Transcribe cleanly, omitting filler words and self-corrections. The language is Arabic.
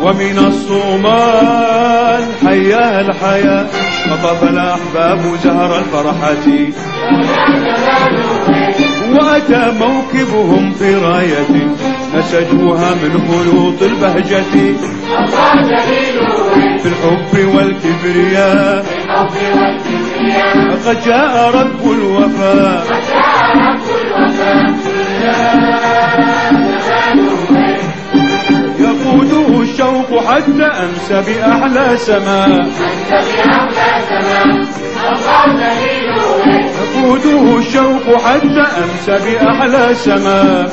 ومن الصومال حيا الحياة خطف الأحباب زهر الفرحة وأتى موكبهم في راية نسجوها من خيوط البهجة في الحب والكبرياء قد جاء رب الوفاء يقوده الشوق حتى أمسى بأحلى سماء يقوده الشوق حتى أمسى بأحلى سماء